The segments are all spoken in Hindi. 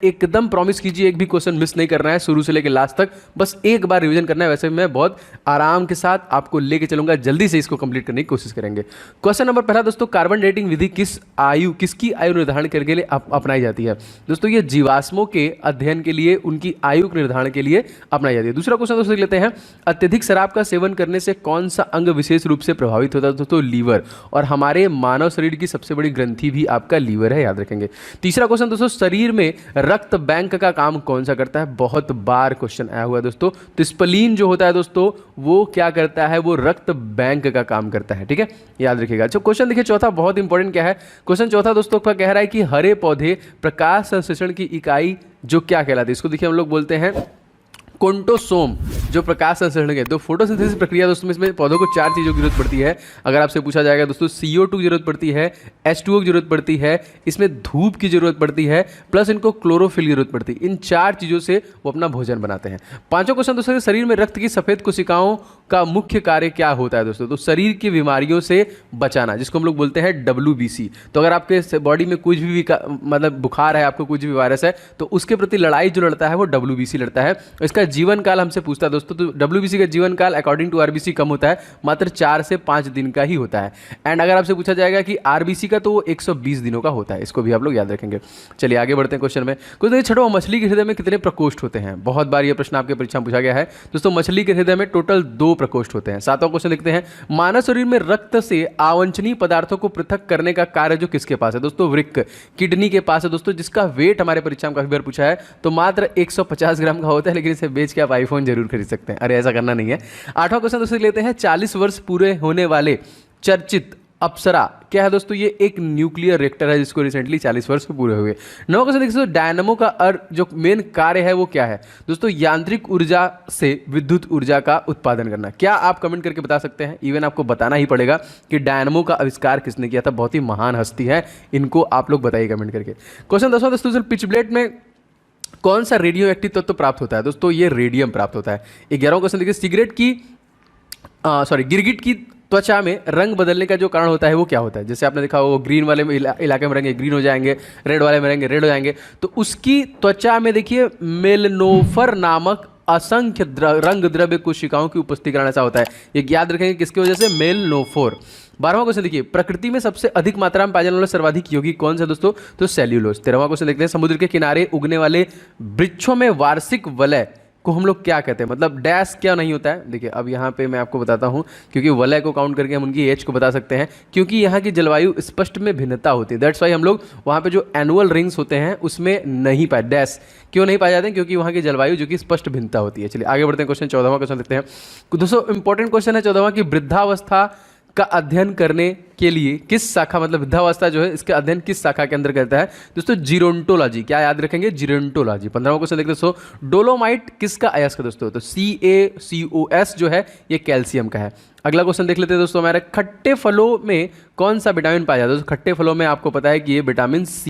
एकदम प्रॉमिस कीजिए एक भी क्वेश्चन मिस नहीं करना है, शुरू से लेकर लास्ट तक बस एक बार रिवीजन करना है। वैसे मैं बहुत आराम के साथ आपको लेके चलूंगा, जल्दी से इसको कंप्लीट करने की कोशिश करेंगे। क्वेश्चन नंबर पहला दोस्तों, कार्बन डेटिंग विधि किसकी आयु निर्धारण करने के लिए अपनाई जाती है? दोस्तों ये जीवाश्मों के अध्ययन के लिए, उनकी आयु के निर्धारण के लिए अपनाई जाती है। दूसरा क्वेश्चन दोस्तों लेते हैं, अत्यधिक शराब का सेवन करने से कौन सा अंग विशेष रूप से प्रभावित होता है? दोस्तों लीवर, और हमारे मानव शरीर की सबसे बड़ी ग्रंथि भी आपका लीवर है, याद रखेंगे। तीसरा क्वेश्चन दोस्तों, शरीर में रक्त बैंक का काम कौन सा करता है? बहुत बार क्वेश्चन आया हुआ है दोस्तों। तो स्प्लीन जो होता है दोस्तों वो क्या करता है? वो रक्त बैंक का काम करता है, ठीक है, याद रखिएगा। अच्छा क्वेश्चन देखिए चौथा, बहुत इंपॉर्टेंट क्या है क्वेश्चन चौथा दोस्तों का, कह रहा है कि हरे पौधे प्रकाश संश्लेषण की इकाई जो क्या कहलाती है? इसको देखिए हम लोग बोलते हैं कोंटोसोम, जो प्रकाश संश्लेषण है। तो फोटोसिंथेसिस प्रक्रिया दोस्तों इसमें पौधों को 4 चीज़ों की जरूरत पड़ती है। अगर आपसे पूछा जाएगा दोस्तों, CO2 की जरूरत पड़ती है, H2O की जरूरत पड़ती है, इसमें धूप की जरूरत पड़ती है, प्लस इनको क्लोरोफिल की जरूरत पड़ती है। इन 4 चीज़ों से वो अपना भोजन बनाते हैं। पांचों क्वेश्चन दोस्तों, शरीर में रक्त की सफेद कोशिकाओं का मुख्य कार्य क्या होता है दोस्तों? तो शरीर की बीमारियों से बचाना, जिसको हम लोग बोलते हैं WBC। तो अगर आपके बॉडी में कुछ भी मतलब बुखार है, आपको कुछ भी वायरस है, तो उसके प्रति लड़ाई जो लड़ता है वो WBC लड़ता है। इसका जीवन काल हमसे पूछता है दोस्तों, तो WBC का जीवन काल अकॉर्डिंग टू RBC कम होता है, मात्र 4 से 5 दिन का ही होता है। एंड अगर आपसे पूछा जाएगा कि RBC का, तो वो 120 दिनों का होता है। इसको भी आप लोग याद रखेंगे। चलिए आगे बढ़ते हैं क्वेश्चन में। कुछ देखिए छठो, मछली के हृदय में कितने प्रकोष्ठ होते हैं? बहुत बार ये प्रश्न आपके परीक्षा में पूछा गया है दोस्तों। मछली के हृदय में टोटल 2 प्रकोष्ठ होते हैं। सातवां क्वेश्चन लिखते हैं, मानव शरीर में रक्त से अवांछनीय पदार्थों को पृथक करने का कार्य जो किसके पास है? दोस्तों वृक्क, किडनी के पास है दोस्तों, जिसका वेट हमारे परीक्षा में काफी बार पूछा है, तो मात्र 150 ग्राम का होता है। लेकिन इसे बेच के आप आईफोन जरूर खरीद सकते हैं। अरे ऐसा करना नहीं है। आठवां क्वेश्चन दोस्तों लेते हैं, 40 वर्ष पूरे होने वाले चर्चित अप्सरा क्या है दोस्तों? ये एक न्यूक्लियर रिएक्टर है जिसको रिसेंटली 40 वर्ष पूरे हुए। नौ क्वेश्चन देखिए, डायनामो का जो मेन कार्य है वो क्या है? दोस्तों यांत्रिक ऊर्जा से विद्युत ऊर्जा का उत्पादन करना। क्या आप कमेंट करके बता सकते हैं? इवन आपको बताना ही पड़ेगा कि डायनामो का आविष्कार किसने किया था। बहुत ही महान हस्ती है, इनको आप लोग बताइए कमेंट करके। क्वेश्चन 10वां दोस्तों, पिच ब्लेड में कौन सा रेडियो एक्टिव तत्व प्राप्त होता है? दोस्तों ये रेडियम प्राप्त होता है। 11वां क्वेश्चन देखिए, गिरगिट की त्वचा में रंग बदलने का जो कारण होता है वो क्या होता है? जैसे आपने देखा वो ग्रीन वाले में इलाके में रहेंगे ग्रीन हो जाएंगे, रेड वाले में रहेंगे रेड हो जाएंगे। तो उसकी त्वचा में देखिए मेलनोफर नामक असंख्य रंग द्रव्य कोशिकाओं की उपस्थिति कारण ऐसा होता है। ये याद रखेंगे किसकी वजह से? मेलनोफोर। 12वां क्वेश्चन देखिए, प्रकृति में सबसे अधिक मात्रा में पाया जाने वाला सर्वाधिक यौगिक कौन सा दोस्तों? तो सेल्यूलोज। 13वां क्वेश्चन देखते हैं, समुद्र के किनारे उगने वाले वृक्षों में वार्षिक वलय को हम लोग क्या कहते हैं? मतलब डैश क्या नहीं होता है। देखिए अब यहाँ पे मैं आपको बताता हूँ, क्योंकि वलय को काउंट करके हम उनकी एज को बता सकते हैं, क्योंकि यहाँ की जलवायु स्पष्ट में भिन्नता होती है। दैट्स वाई हम लोग वहाँ पे जो एनुअल रिंग्स होते हैं उसमें नहीं पाए, डैश क्यों नहीं पाए जाते हैं? क्योंकि वहाँ की जलवायु जो कि स्पष्ट भिन्नता होती है। चलिए आगे बढ़ते हैं, क्वेश्चन 14वां क्वेश्चन देखते हैं दोस्तों। इंपॉर्टेंट क्वेश्चन है 14वां की, वृद्धावस्था का अध्ययन करने के लिए किस शाखा, मतलब वृद्धावस्था जो है इसके अध्ययन किस शाखा के अंदर करता है? दोस्तों जीरोंटोलॉजी। क्या याद रखेंगे? जीरोंटोलॉजी। 15वां क्वेश्चन देखते हैं दोस्तों, डोलोमाइट किसका अयस्क है दोस्तों? तो CaCOS जो है ये कैल्शियम का है। अगला क्वेश्चन देख लेते हैं दोस्तों, हमारे खट्टे फलों में कौन सा विटामिन पाया जाता है? दोस्तों खट्टे फलों में आपको पता है कि ये विटामिन C।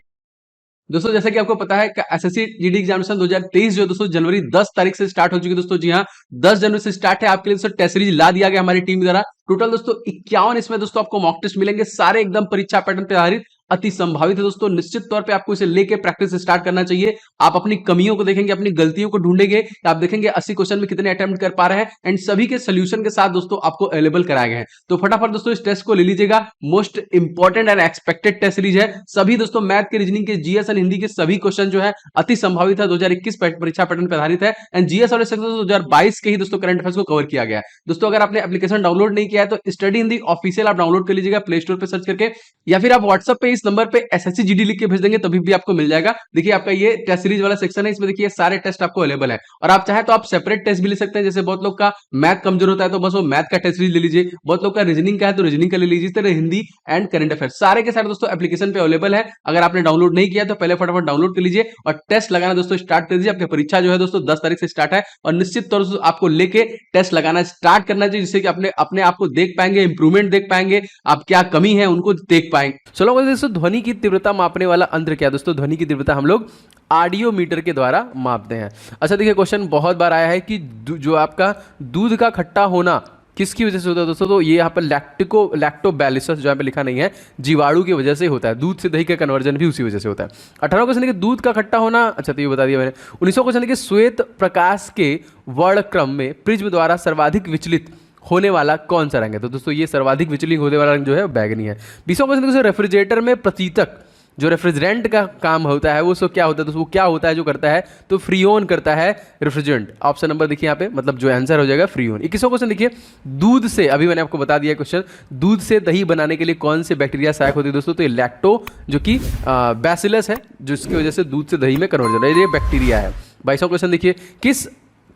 दोस्तों जैसा कि आपको पता है कि एसएससी जीडी एग्जामिनेशन 2023 जो दोस्तों जनवरी 10 तारीख से स्टार्ट हो चुकी है दोस्तों। जी हाँ 10 जनवरी से स्टार्ट है। आपके लिए दोस्तों टेस्ट सीरीज ला दिया गया हमारी टीम द्वारा। टोटल दोस्तों 51 इसमें दोस्तों आपको मॉक टेस्ट मिलेंगे, सारे एकदम परीक्षा पैटर्न पे आधारित, अति संभावित है दोस्तों। निश्चित तौर पे आपको इसे लेके प्रैक्टिस स्टार्ट करना चाहिए। आप अपनी कमियों को देखेंगे, अपनी गलतियों को ढूंढेंगे, आप देखेंगे 80 क्वेश्चन में कितने अटेम्प्ट कर पा रहे हैं, एंड सभी के सोल्यूशन के साथ दोस्तों आपको अवेलेबल कराए गए हैं। तो फटाफट दोस्तों इस टेस्ट को ले लीजिएगा। Most important and expected test series है। सभी दोस्तों मैथ के, रीजनिंग के, जीएस एंड हिंदी के सभी क्वेश्चन जो है अति संभावित है, 2021 परीक्षा पैटर्न पर आधारित है। एंड जीएस और 2022 के ही दोस्तों करंट अफेयर्स को कवर किया गया है। दोस्तों अगर आपने एप्लीकेशन डाउनलोड नहीं किया है तो स्टडी हिंदी ऑफिशियल आप डाउनलोड कर लीजिएगा प्ले स्टोर पे सर्च करके, या फिर आप व्हाट्सएप पे इस नंबर पे एसएससी जीडी लिख के भेज देंगे तभी भी आपको मिल जाएगा। देखिए आपका ये टेस्ट सीरीज वाला सेक्शन है, इसमें देखिए सारे टेस्ट आपको अवेलेबल है। और आप चाहे तो आप सेपरेट टेस्ट भी ले सकते हैं। जैसे बहुत लोग का मैथ कमजोर होता है तो बस वो मैथ का टेस्ट सीरीज ले लीजिए, बहुत लोग का रीजनिंग का है तो रीजनिंग का ले लीजिए। इस तरह हिंदी एंड करंट अफेयर सारे के सारे दोस्तों एप्लीकेशन पे अवेलेबल है। अगर आपने डाउनलोड नहीं किया तो पहले फटाफट डाउनलोड कर लीजिए और टेस्ट लगाना दोस्तों स्टार्ट कर दीजिए। आपकी परीक्षा जो है दोस्तों 10 तारीख से स्टार्ट है और निश्चित तौर से आपको लेके टेस्ट लगाना स्टार्ट करना चाहिए, जिससे कि अपने आप को देख पाएंगे, इंप्रूवमेंट देख पाएंगे, आप क्या कमी है उनको देख पाएंगे। चलो दोस्तों ध्वनि की तीव्रता मापने वाला यंत्र क्या? दोस्तों ध्वनि की तीव्रता हम लोग ऑडियोमीटर के द्वारा मापते हैं। अच्छा देखिए क्वेश्चन बहुत बार आया है कि जो आपका दूध का खट्टा होना किसकी वजह से होता है दोस्तों? तो ये यहाँ पर लैक्टोबैसिलस जो यहाँ पे लिखा नहीं है, जीवाणु की वजह से होता है। दूध से दही का कन्वर्जन भी उसी वजह से होता है। 18वां क्वेश्चन देखिए, दूध का खट्टा होना, अच्छा तो ये बता दिया मैंने। 19वां क्वेश्चन देखिए, श्वेत प्रकाश के वर्णक्रम में प्रिज्म द्वारा सर्वाधिक विचलित होने वाला कौन सा रंग है? तो दोस्तों ये सर्वाधिक विचलित होने वाला रंग जो है बैगनी है। 20वां क्वेश्चन देखिए, रेफ्रिजरेटर में प्रतीतक जो रेफ्रिजरेंट का काम होता है वो सो क्या होता है? तो वो क्या होता है जो करता है? तो फ्रीओन करता है रेफ्रिजरेंट। ऑप्शन नंबर देखिए यहाँ पे, मतलब जो आंसर हो जाएगा फ्रीओन। 21वां क्वेश्चन देखिए, दूध से, अभी मैंने आपको बता दिया क्वेश्चन, दूध से दही बनाने के लिए कौन से बैक्टीरिया सहायक होती है दोस्तों? तो ये लैक्टो जो कि बैसिलस है, जिसकी वजह से दूध से दही में कन्वर्जन है, ये बैक्टीरिया है। 22वां क्वेश्चन देखिए,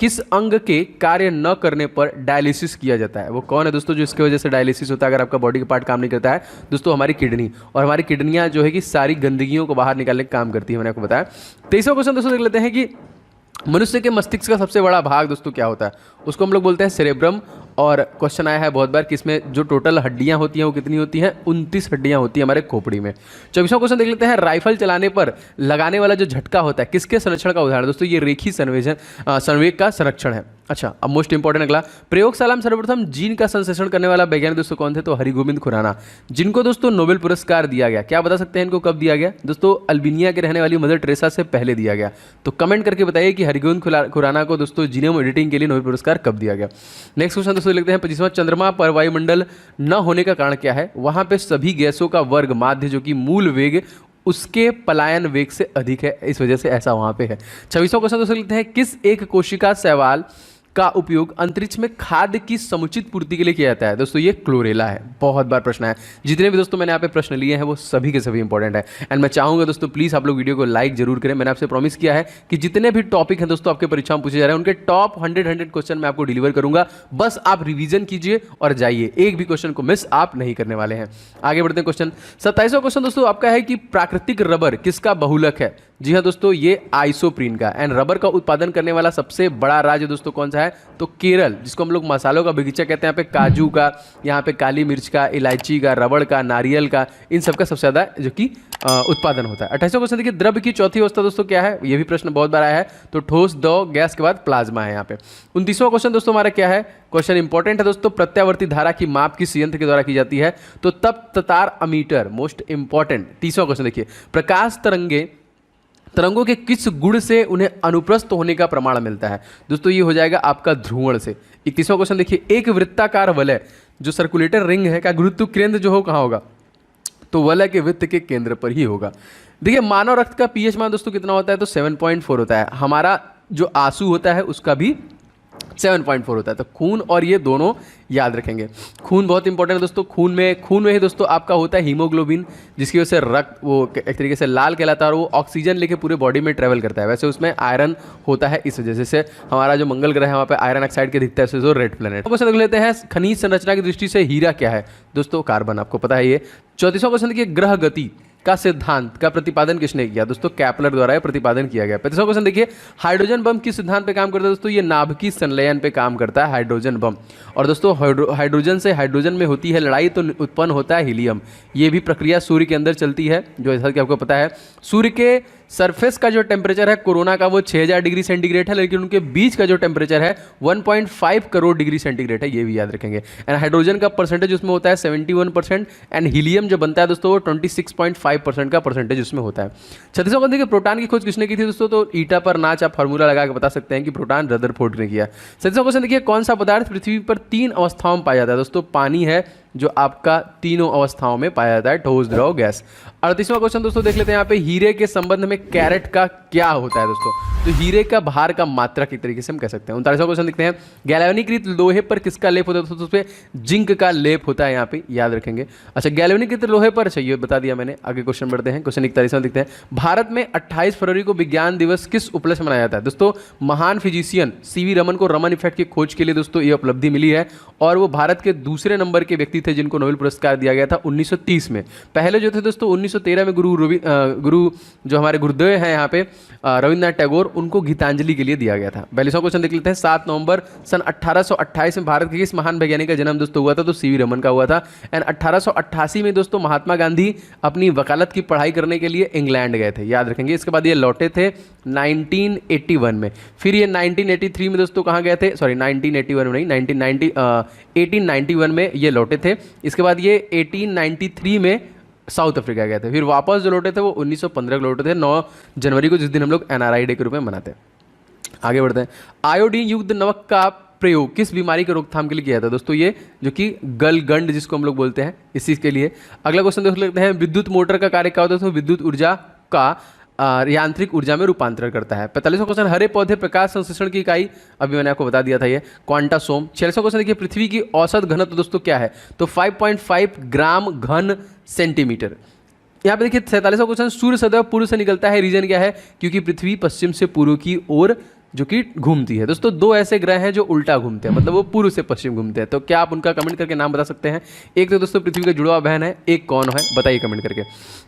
किस अंग के कार्य न करने पर डायलिसिस किया जाता है? वो कौन है दोस्तों जो इसकी वजह से डायलिसिस होता है अगर आपका बॉडी का पार्ट काम नहीं करता है? दोस्तों हमारी किडनी। और हमारी किडनियां जो है कि सारी गंदगियों को बाहर निकालने का काम करती है, मैंने आपको बताया। 23वां क्वेश्चन दोस्तों देख लेते हैं कि मनुष्य के मस्तिष्क का सबसे बड़ा भाग दोस्तों क्या होता है? उसको हम लोग बोलते हैं सेरेब्रम। और क्वेश्चन आया है बहुत बार कि इसमें जो टोटल हड्डियां होती हैं वो कितनी होती हैं? 29 हड्डियां होती हैं हमारे खोपड़ी में। 24वां क्वेश्चन देख लेते हैं, राइफल चलाने पर लगाने वाला जो झटका होता है किसके संरक्षण का उदाहरण? दोस्तों ये रेखी संवेग का संरक्षण है। अच्छा, अब मोस्ट इंपॉर्टेंट अगला, प्रयोगशाला में सर्वप्रथम जीन का संश्लेषण करने वाला वैज्ञानिक दोस्तों कौन थे? तो हरिगोविंद खुराना, जिनको दोस्तों नोबेल पुरस्कार दिया गया। क्या बता सकते हैं इनको कब दिया गया? दोस्तों अल्बानिया के रहने वाली मदर टेरेसा से पहले दिया गया। तो कमेंट करके बताइए कि हरिगोविंद खुराना को दोस्तों जीनोम एडिटिंग के लिए नोबेल पुरस्कार कब दिया गया। नेक्स्ट क्वेश्चन दोस्तों लिखते हैं 25वां, चंद्रमा पर वायुमंडल न होने का कारण क्या है? वहां पे सभी गैसों का वर्ग माध्य जो कि मूल वेग उसके पलायन वेग से अधिक है, इस वजह से ऐसा वहां पे है। 26वां क्वेश्चन दोस्तों लिखते हैं, किस एक कोशिका शैवाल का उपयोग अंतरिक्ष में खाद्य की समुचित पूर्ति के लिए किया जाता है? दोस्तों ये क्लोरेला है। बहुत बार प्रश्न है, जितने भी दोस्तों मैंने यहाँ पे प्रश्न लिए हैं वो सभी के सभी इंपॉर्टेंट है। एंड मैं चाहूंगा दोस्तों प्लीज आप लोग वीडियो को लाइक जरूर करें। मैंने आपसे प्रॉमिस किया है कि जितने भी टॉपिक हैं दोस्तों आपके परीक्षा में पूछे जा रहे हैं उनके टॉप 100 क्वेश्चन मैं आपको डिलीवर करूंगा। बस आप रिवीजन कीजिए और जाइए, एक भी क्वेश्चन को मिस आप नहीं करने वाले हैं। आगे बढ़ते हैं क्वेश्चन 27वां क्वेश्चन दोस्तों आपका है कि प्राकृतिक रबर किसका बहुलक है? जी हाँ दोस्तों, ये आइसोप्रीन का। एंड रबर का उत्पादन करने वाला सबसे बड़ा राज्य दोस्तों कौन सा है? तो केरल, जिसको हम लोग मसालों का बगीचा कहते हैं। यहाँ पे काजू का, यहाँ पे काली मिर्च का, इलायची का, रबड़ का, नारियल का, इन सब का सबसे ज्यादा जो कि उत्पादन होता है। 28वां क्वेश्चन देखिए, द्रव्य की चौथी अवस्था दोस्तों क्या है? ये भी प्रश्न बहुत बार आया है। तो ठोस, द्रव, गैस के बाद प्लाज्मा है यहाँ पे। 29वां क्वेश्चन दोस्तों हमारा क्या है? क्वेश्चन इंपॉर्टेंट है दोस्तों, प्रत्यावर्ती धारा की माप किस यंत्र के द्वारा की जाती है? तो तप ततार अमीटर, मोस्ट इंपॉर्टेंट। 30वां क्वेश्चन देखिए, प्रकाश तरंगों के किस गुण से उन्हें अनुप्रस्थ होने का प्रमाण मिलता है? दोस्तों ये हो जाएगा आपका ध्रुवण से। 31वां क्वेश्चन देखिए, एक वृत्ताकार वलय जो सर्कुलेटर रिंग है का गुरुत्व केंद्र जो हो कहाँ होगा? तो वलय के वृत्त के केंद्र पर ही होगा। देखिए मानव रक्त का पीएच मान दोस्तों कितना होता है? तो 7.4 होता है। हमारा जो आंसू होता है उसका भी 7.4 होता है। तो खून और ये दोनों याद रखेंगे। खून बहुत इंपॉर्टेंट है दोस्तों। खून में ही दोस्तों आपका होता है हीमोग्लोबिन, जिसकी वजह से रक्त वो एक तरीके से लाल कहलाता है और वो ऑक्सीजन लेके पूरे बॉडी में ट्रेवल करता है। वैसे उसमें आयरन होता है, इस वजह से हमारा जो मंगल ग्रह है वहाँ पे आयरन ऑक्साइड के दिखता है, रेड प्लेनेट। क्वेश्चन देख लेते हैं, खनिज संरचना की दृष्टि से हीरा क्या है? दोस्तों कार्बन, आपको पता है ये। 34वां क्वेश्चन देखिए, ग्रह गति का सिद्धांत का प्रतिपादन किसने किया? दोस्तों कैपलर द्वारा यह प्रतिपादन किया गया। 35वां क्वेश्चन देखिए, हाइड्रोजन बम किस सिद्धांत पे काम करता है? दोस्तों ये नाभिकीय संलयन पे काम करता है हाइड्रोजन बम। और दोस्तों हाइड्रोजन से हाइड्रोजन में होती है लड़ाई तो उत्पन्न होता है हीलियम। ये भी प्रक्रिया सूर्य के अंदर चलती है, जो जैसा कि आपको पता है सूर्य के सरफेस का जो टेम्परेचर है कोरोना का वो 6000 डिग्री सेंटीग्रेड है, लेकिन उनके बीच का जो टेम्परेचर है 1.5 करोड़ डिग्री सेंटीग्रेड है, ये भी याद रखेंगे। एंड हाइड्रोजन का परसेंटेज उसमें होता है 71%। एंड हीलियम जो बनता है दोस्तों वो 26.5% का परसेंटेज उसमें होता है। 36वां क्वेश्चन देखिए, प्रोटॉन की खोज किसने की थी? दोस्तों तो ईटा पर नाच आप फार्मूला लगा के बता सकते हैं कि प्रोटॉन रदरफोर्ड ने किया। 37वां क्वेश्चन देखिए, कौन सा पदार्थ पृथ्वी पर 3 अवस्थाओं में पाया जाता है? दोस्तों पानी है, जो आपका तीनों अवस्थाओं में पाया जाता है, ठोस, द्रव, गैस। 38वां क्वेश्चन दोस्तों देख लेते हैं यहाँ पे, हीरे के संबंध में कैरेट का क्या होता है? दोस्तों तो हीरे का भार का मात्रा की तरीके से हम कह सकते हैं। 39वां क्वेश्चन देखते हैं, गैल्वेनीकृत लोहे पर किसका लेप होता है? दोस्तों उस पर जिंक का लेप होता है, यहाँ पे याद रखेंगे। अच्छा, गैल्वेनीकृत लोहे पर, अच्छा ये बता दिया मैंने। आगे क्वेश्चन बढ़ते हैं, क्वेश्चन 41वां देखते हैं, भारत में 28 फरवरी को विज्ञान दिवस किस उपलक्ष्य मनाया जाता है? दोस्तों महान फिजिशियन सीवी रमन को रमन इफेक्ट की खोज के लिए दोस्तों ये उपलब्धि मिली है और वो भारत के दूसरे नंबर के व्यक्ति थे थे जिनको नोबेल पुरस्कार दिया गया था 1930 में। पहले जो थे दोस्तों 1913 में गुरु जो हमारे गुरुदेव हैं यहाँ पे रविंद्रनाथ टैगोर, उनको गीतांजलि के लिए दिया गया था। 42वां क्वेश्चन देख लेते हैं। 7 नवंबर सन 1828 में भारत के किस महान वैज्ञानिक का जन्म दोस्तों हुआ था? तो सीवी रमन का हुआ था। एंड 1888 में दोस्तों महात्मा गांधी अपनी वकालत की पढ़ाई करने के लिए इंग्लैंड गए थे, याद रखेंगे। इसके बाद ये लौटे थे 1981 में। फिर ये 1983 में दोस्तों कहाँ गए थे? सॉरी 1981 में नहीं, 1891 में ये लौटे थे। इसके बाद ये 1893 में साउथ अफ्रीका गए थे। फिर वापस जो लौटे थे वो 1915 को लौटे थे, 9 जनवरी को, जिस दिन हम लोग NRI डे के रूप में मनाते हैं। आगे बढ़ते हैं। आयोडीन युक्त नमक का प्रयोग किस बीमारी के रोकथाम के लिए किया था? दोस्तों ये जो कि गलगंड जिसको हम लोग बोलते हैं, इस चीज़ के लिए। अगला क्वेश्चन देख लेते हैं। विद्युत मोटर का कार्य क्या होता है? तो विद्युत ऊर्जा का यांत्रिक ऊर्जा में रूपांतरण करता है। 45वां क्वेश्चन, हरे पौधे प्रकाश संश्लेषण की इकाई, अभी मैंने आपको बता दिया था ये, क्वांटासोम। 46वां क्वेश्चन देखिए, पृथ्वी की औसत घनत्व दोस्तों क्या है? तो 5.5 ग्राम घन सेंटीमीटर। यहाँ पे देखिए 47वां क्वेश्चन, सूर्य सदैव पूर्व से निकलता है, रीजन क्या है? क्योंकि पृथ्वी पश्चिम से पूर्व की ओर जो कि घूमती है। दोस्तों 2 ऐसे ग्रह हैं जो उल्टा घूमते हैं, मतलब वो पूर्व से पश्चिम घूमते हैं। तो क्या आप उनका कमेंट करके नाम बता सकते हैं? एक तो दोस्तों पृथ्वी का जुड़वा बहन है, एक कौन है बताइए कमेंट करके।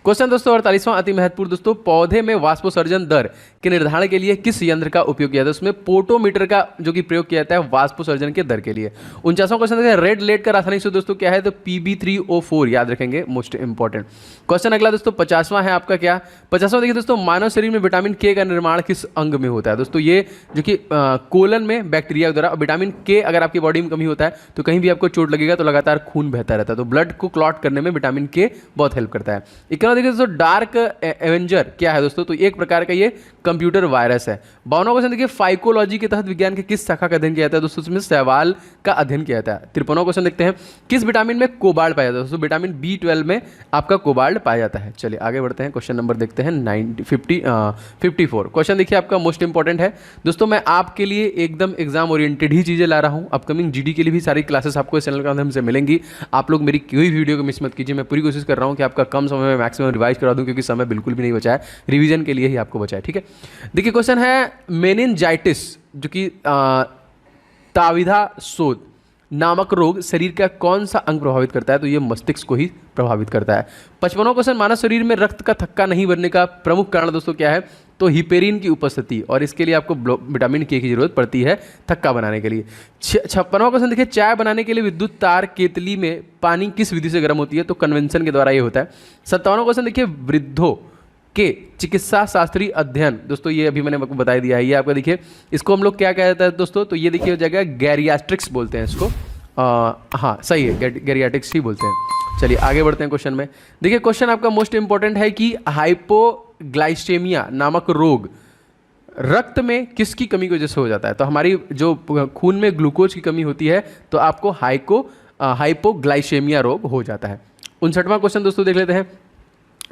क्वेश्चन दोस्तों 48वां अति महत्वपूर्ण दोस्तों, पौधे में वाष्पोसर्जन दर के निर्धारण के लिए किस यंत्र का उपयोग किया था? उसमें पोटोमीटर का जो कि प्रयोग किया जाता है वाष्पोसर्जन के दर के लिए। 49वां क्वेश्चन देखिए, रेड लेड का रासायनिक सूत्र दोस्तों क्या है? तो Pb3O4, याद रखेंगे, मोस्ट इंपॉर्टेंट क्वेश्चन। अगला दोस्तों 50वां है आपका क्या? 50वां देखिए दोस्तों, मानव शरीर में विटामिन के का निर्माण किस अंग में होता है? दोस्तों ये जो कि कोलन में बैक्टीरिया द्वारा। विटामिन के अगर आपकी बॉडी में कमी होता है तो कहीं भी आपको चोट लगेगा तो लगातार खून बहता रहता है, तो ब्लड को क्लॉट करने में विटामिन के बहुत हेल्प करता है। इक्यावन देखिए दोस्तों, डार्क एवेंजर क्या है दोस्तों? तो एक प्रकार का ये कंप्यूटर वायरस है। 52वां क्वेश्चन देखिए, फाइकोलॉजी के तहत विज्ञान के किस शाखा का अध्ययन किया जाता है? दोस्तों इसमें शैवाल का अध्ययन किया जाता है। 53वां क्वेश्चन देखते हैं, किस विटामिन में कोबाल्ट पाया जाता है? दोस्तों विटामिन B12 में आपका कोबाल्ट पाया जाता है। चलिए आगे बढ़ते हैं, क्वेश्चन नंबर देखते हैं 54 क्वेश्चन देखिए आपका मोस्ट इंपॉर्टेंट है दोस्तों। मैं आपके लिए एकदम एग्जाम ओरिएंटेड ही चीज़ें ला रहा हूँ। अपकमिंग GD के लिए भी सारी क्लासेस आपको इस चैनल के माध्यम से मिलेंगी। आप लोग मेरी कोई वीडियो को मिस मत कीजिए। मैं पूरी कोशिश कर रहा हूँ कि आपका कम समय में मैक्सिमम रिवाइज करा दूँ, क्योंकि समय बिल्कुल भी नहीं बचा है, रिवीजन के लिए ही आपको बचा है। ठीक है, देखिए क्वेश्चन है, मेनिनजाइटिस जो कि ताविधा शोथ नामक रोग शरीर का कौन सा अंग प्रभावित करता है? तो ये मस्तिष्क को ही प्रभावित करता है। 55वां क्वेश्चन, मानव शरीर में रक्त का थक्का नहीं बनने का प्रमुख कारण दोस्तों क्या है? तो हिपेरिन की उपस्थिति, और इसके लिए आपको विटामिन के की जरूरत पड़ती है थक्का बनाने के लिए। 56वां क्वेश्चन देखिए, चाय बनाने के लिए विद्युत तार केतली में पानी किस विधि से गर्म होती है? तो कन्वेंशन के द्वारा ये होता है। 57वां क्वेश्चन देखिए, वृद्धों के चिकित्सा शास्त्रीय अध्ययन, दोस्तों ये अभी मैंने आपको बता दिया है। ये आपका देखिए, इसको हम लोग क्या कहते हैं दोस्तों? तो ये देखिए हो जाएगा गैरियाट्रिक्स बोलते हैं इसको। हाँ सही है, गैरियाट्रिक्स ही बोलते हैं। चलिए आगे बढ़ते हैं क्वेश्चन में। देखिए क्वेश्चन आपका मोस्ट इंपॉर्टेंट है कि हाइपोग्लाइसेमिया नामक रोग रक्त में किसकी कमी की वजह से हो जाता है? तो हमारी जो खून में ग्लूकोज की कमी होती है तो आपको हाइपोग्लाइसेमिया रोग हो जाता है। 59वां क्वेश्चन दोस्तों देख लेते हैं।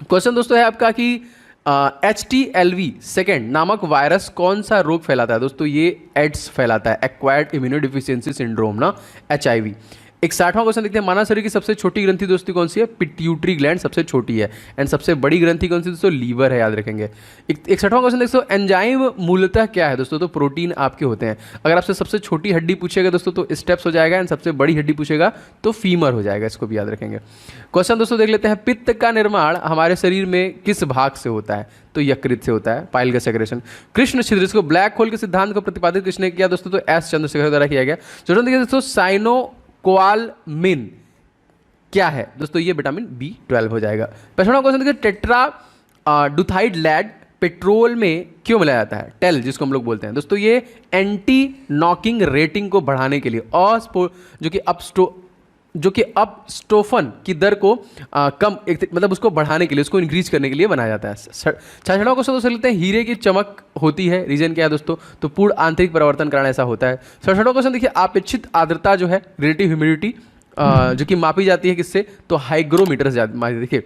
क्वेश्चन दोस्तों है आपका कि HTLV सेकेंड नामक वायरस कौन सा रोग फैलाता है? दोस्तों ये एड्स फैलाता है, एक्वायर्ड इम्यूनोडिफिशियेंसी सिंड्रोम ना, HIV। 61वां क्वेश्चन देखते हैं, मानव शरीर की सबसे छोटी ग्रंथि दोस्तों कौन सी है? पिट्यूटरी ग्लैंड सबसे छोटी है। एंड सबसे बड़ी ग्रंथि कौन सी दोस्तों? लीवर है, याद रखेंगे। 61वां क्वेश्चन देखो, एंजाइम मूलतः क्या है दोस्तों? तो प्रोटीन आपके होते हैं। अगर आपसे सबसे छोटी हड्डी पूछेगा दोस्तों तो स्टेप्स हो जाएगा, एंड सबसे बड़ी हड्डी पूछेगा तो फीमर हो जाएगा, इसको भी याद रखेंगे। क्वेश्चन दोस्तों देख लेते हैं, पित्त का निर्माण हमारे शरीर में किस भाग से होता है? तो यकृत से होता है, पाइल का सेक्रेशन। कृष्ण छिद्र, इसको ब्लैक होल के सिद्धांत को प्रतिपादित किसने किया दोस्तों? तो S चंद्रशेखर द्वारा किया गया। चलो देखिए दोस्तों, साइनोकोआलमिन क्या है दोस्तों? ये विटामिन B12 हो जाएगा। 55वां क्वेश्चन देखिए, टेट्राडुथाइड लेड पेट्रोल में क्यों मिलाया जाता है? टेल जिसको हम लोग बोलते हैं दोस्तों, ये एंटी नॉकिंग रेटिंग को बढ़ाने के लिए और जो कि अपस्टोफन की दर को मतलब उसको बढ़ाने के लिए, उसको इंक्रीज करने के लिए बनाया जाता है। 66वां क्वेश्चन दोस्तों लेते हैं, हीरे की चमक होती है, रीजन क्या है दोस्तों? तो पूर्ण आंतरिक परिवर्तन कारण ऐसा होता है। 67वां क्वेश्चन देखिए, अपेक्षित आर्द्रता जो है, रिलेटिव ह्यूमिडिटी जो कि मापी जाती है किससे? तो हाइग्रोमीटर से। देखिए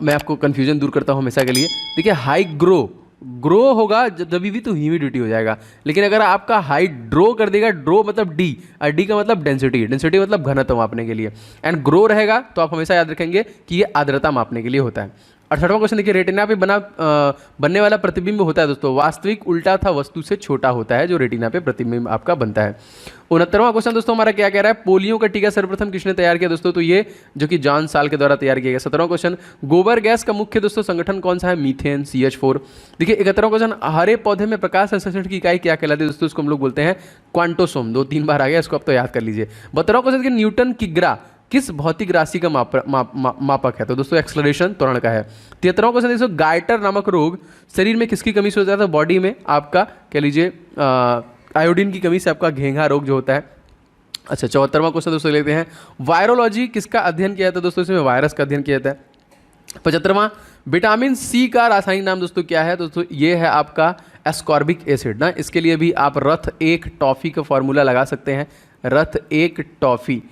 मैं आपको कन्फ्यूजन दूर करता हूँ हमेशा के लिए। देखिए ग्रो होगा जब भी तो ह्यूमिडिटी हो जाएगा, लेकिन अगर आपका हाइड्रो कर देगा, ड्रो मतलब डी, और डी का मतलब डेंसिटी मतलब घनत्व मापने के लिए, एंड ग्रो रहेगा तो आप हमेशा याद रखेंगे कि ये आर्द्रता मापने के लिए होता है। 68वां क्वेश्चन देखिए, रेटिना पे बनने वाला प्रतिबिंब होता है दोस्तों वास्तविक उल्टा था वस्तु से छोटा होता है, जो रेटिना पे प्रतिबिंब आपका बनता है। 69वां क्वेश्चन दोस्तों हमारा क्या कह रहा है, पोलियो का टीका सर्वप्रथम किसने तैयार किया दोस्तों, तो ये जो कि जॉन साल के द्वारा तैयार किया गया। 17वां क्वेश्चन, गोबर गैस का मुख्य दोस्तों संगठन कौन सा है, मीथेन, CH4। देखिए 71वां क्वेश्चन, हरे पौधे में प्रकाश संश्लेषण की इकाई क्या कहलाती है दोस्तों, इसको हम लोग बोलते हैं क्वांटोसोम। 2-3 बार आ गया, इसको अब तो याद कर लीजिए। 72वां क्वेश्चन कि न्यूटन की ग्रा किस भौतिक राशि का मापक है, तो दोस्तों एक्सलरेशन, त्वरण का है। 73वां क्वेश्चन देखो, गाइटर नामक रोग शरीर में किसकी कमी से होता है, तो बॉडी में आपका कह लीजिए आयोडीन की कमी से आपका घेंघा रोग जो होता है। अच्छा 74वां क्वेश्चन दोस्तों लेते हैं, वायरोलॉजी किसका अध्ययन किया जाता है दोस्तों, इसमें वायरस का अध्ययन किया जाता है। 75वां, विटामिन सी का रासायनिक नाम दोस्तों क्या है, दोस्तों ये है आपका एस्कॉर्बिक एसिड ना। इसके लिए भी आप रथ एक टॉफी का फॉर्मूला लगा सकते हैं, रथ एक टॉफी।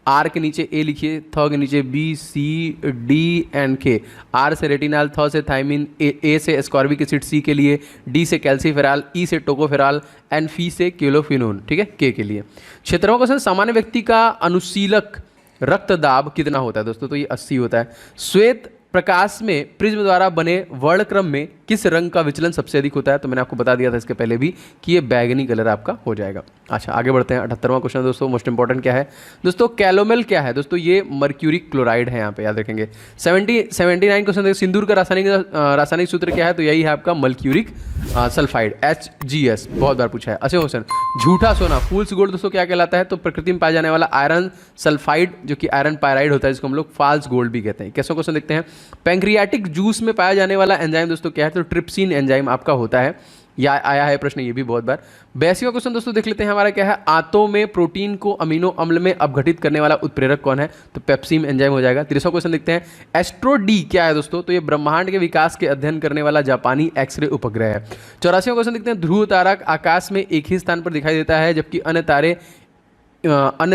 आर के नीचे ए लिखिए, थ के नीचे बी, सी, डी एंड के। आर से रेटिनाल, थ से थायमिन, ए से एस्कॉर्बिक एसिड सी के लिए, डी से कैल्सीफेराल, ई से टोकोफेराल एंड फी से क्लोफिनोन, ठीक है, के लिए। 76वां क्वेश्चन, सामान्य व्यक्ति का अनुशीलक रक्तदाब कितना होता है दोस्तों, तो ये 80 होता है। श्वेत प्रकाश में प्रिज्म द्वारा बने वर्णक्रम में किस रंग का विचलन सबसे अधिक होता है, तो मैंने आपको बता दिया था इसके पहले भी कि ये बैगनी कलर आपका हो जाएगा। अच्छा आगे बढ़ते हैं। 78वां क्वेश्चन दोस्तों मोस्ट इंपॉर्टेंट क्या है दोस्तों, कैलोमेल क्या है दोस्तों, ये मर्क्यूरिक क्लोराइड है, यहाँ पे याद रखेंगे। 79 क्वेश्चन देखिए, सिंदूर का रासायनिक सूत्र क्या है, तो यही है आपका मर्क्यूरिक सल्फाइड, HGS, बहुत बार पूछा है। अच्छा क्वेश्चन, झूठा सोना फूल्स गोल्ड दोस्तों क्या कहलाता है, तो प्रकृति में पाया जाने वाला आयरन सल्फाइड जो कि आयरन पायराइड होता है, जिसको हम लोग फाल्स गोल्ड भी कहते हैं। कैसा क्वेश्चन देखते हैं, पैंक्रियाटिक जूस में पाया जाने वाला एंजाइम दोस्तों क्या है, तो ट्रिप्सिन एंजाइम आपका होता है, या आया है प्रश्न ये भी बहुत बार। 82वां क्वेश्चन दोस्तों देख लेते हैं हमारा क्या है, आंतों में प्रोटीन को अमीनो अम्ल में अपघटित करने वाला उत्प्रेरक कौन है, तो पेप्सिन एंजाइम हो जाएगा। 30वां क्वेश्चन देखते हैं, एस्ट्रो डी क्या है दोस्तों, तो ये ब्रह्मांड के विकास के अध्ययन करने वाला जापानी एक्सरे उपग्रह है। 84वां क्वेश्चन देखते हैं, ध्रुव तारा आकाश में एक ही स्थान पर दिखाई देता है जबकि अन्य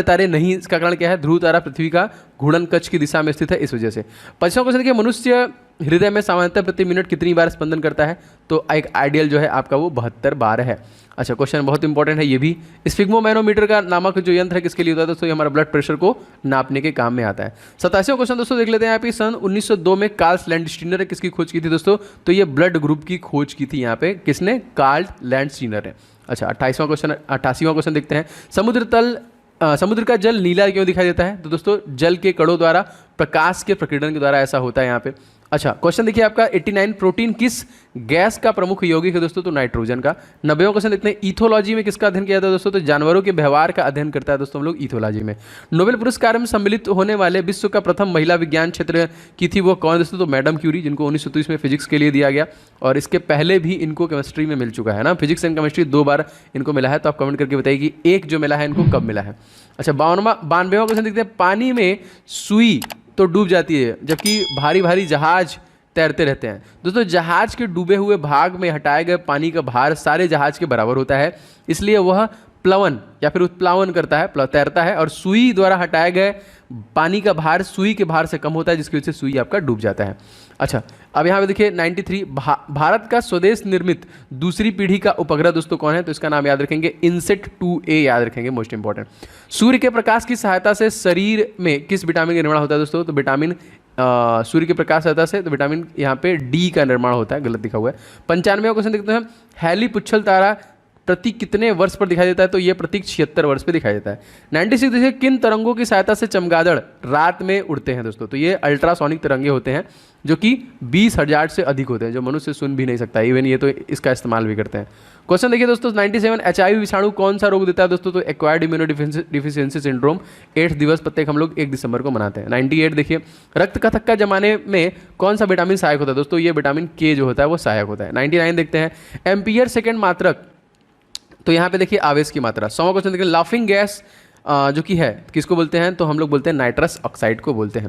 तारे नहीं, इसका कारण क्या है, ध्रुव तारा पृथ्वी का घूर्णन कक्ष की दिशा में स्थित है, इस वजह से। 25वां क्वेश्चन देखिए, मनुष्य हृदय में सामान्यतः प्रति मिनट कितनी बार स्पंदन करता है, तो एक आइडियल जो है आपका वो 72 बार है। अच्छा क्वेश्चन बहुत इंपॉर्टेंट है ये भी, स्फिग्मोमैनोमीटर का नामक जो यंत्र है किसके लिए होता है दोस्तों, ये हमारा ब्लड प्रेशर को नापने के काम में आता है। 87वां क्वेश्चन दोस्तों देख लेते हैं यहाँ पे, सन 1902 में कार्ल लैंडस्टीनर ने किसकी खोज की थी दोस्तों, तो ये ब्लड ग्रुप की खोज की थी यहाँ पे, किसने, कार्ल लैंडस्टीनर ने। अच्छा 88वां क्वेश्चन देखते हैं, समुद्र का जल नीला क्यों दिखाई देता है, तो दोस्तों जल के कणों द्वारा प्रकाश के प्रकीर्णन के द्वारा ऐसा होता है यहाँ पे। अच्छा क्वेश्चन देखिए आपका 89, प्रोटीन किस गैस का प्रमुख यौगिक है दोस्तों, तो नाइट्रोजन का। 90वां क्वेश्चन देखते हैं, इथोलॉजी में किसका अध्ययन किया जाता है दोस्तों, तो जानवरों के व्यवहार का अध्ययन करता है दोस्तों हम लोग इथोलॉजी में। नोबेल पुरस्कार में सम्मिलित होने वाले विश्व का प्रथम महिला विज्ञान क्षेत्र की थी वो कौन दोस्तों, तो मैडम क्यूरी, जिनको 1930 में फिजिक्स के लिए दिया गया, और इसके पहले भी इनको केमिस्ट्री में मिल चुका है ना, फिजिक्स एंड केमिस्ट्री 2 बार इनको मिला है, तो आप कमेंट करके बताइए कि एक जो मिला है इनको कब मिला है। अच्छा 92वां क्वेश्चन देखते हैं, पानी में सुई तो डूब जाती है जबकि भारी भारी जहाज तैरते रहते हैं दोस्तों, जहाज के डूबे हुए भाग में हटाए गए पानी का भार सारे जहाज के बराबर होता है, इसलिए वह प्लवन या फिर उत्प्लावन करता है, तैरता है, और सुई द्वारा हटाए गए पानी का भार सुई के भार से कम होता है, जिसकी वजह से सुई आपका डूब जाता है। अच्छा अब यहाँ पे देखिए 93, भारत का स्वदेश निर्मित दूसरी पीढ़ी का उपग्रह दोस्तों कौन है, तो इसका नाम याद रखेंगे इनसेट 2A, याद रखेंगे, मोस्ट इंपॉर्टेंट। सूर्य के प्रकाश की सहायता से शरीर में किस विटामिन का निर्माण होता है दोस्तों, तो विटामिन सूर्य के प्रकाश सहायता से, तो विटामिन यहाँ पे डी का निर्माण होता है, गलत लिखा हुआ है। 95वां क्वेश्चन देखते हैं, हैली पुच्छल तारा प्रति कितने वर्ष पर दिखाई देता है, तो ये प्रति 76 वर्ष पर दिखाई देता है। 96 देखिए, किन तरंगों की सहायता से चमगादड़ रात में उड़ते हैं दोस्तों, तो ये अल्ट्रासोनिक तरंगे होते हैं जो कि 20,000 से अधिक होते हैं, जो मनुष्य सुन भी नहीं सकता, इवन ये तो इसका इस्तेमाल भी करते हैं। क्वेश्चन देखिए दोस्तों 97, HIV विषाणु कौन सा रोग देता है दोस्तों, तो एक्वायर्ड इम्यूनोडिफिशियेंसी सिंड्रोम 8 दिवस प्रत्येक हम लोग 1 दिसंबर को मनाते हैं। 98 देखिए, रक्त का थक्का जमाने में कौन सा विटामिन सहायक होता है दोस्तों, ये विटामिन K जो होता है वो सहायक होता है। 99 देखते हैं, एम्पियर सेकेंड मात्रक, तो यहाँ पे देखिए आवेश की मात्रा। 100वां क्वेश्चन देखिए, लाफिंग गैस जो कि है किसको बोलते हैं, तो हम लोग बोलते हैं नाइट्रस ऑक्साइड को बोलते हैं।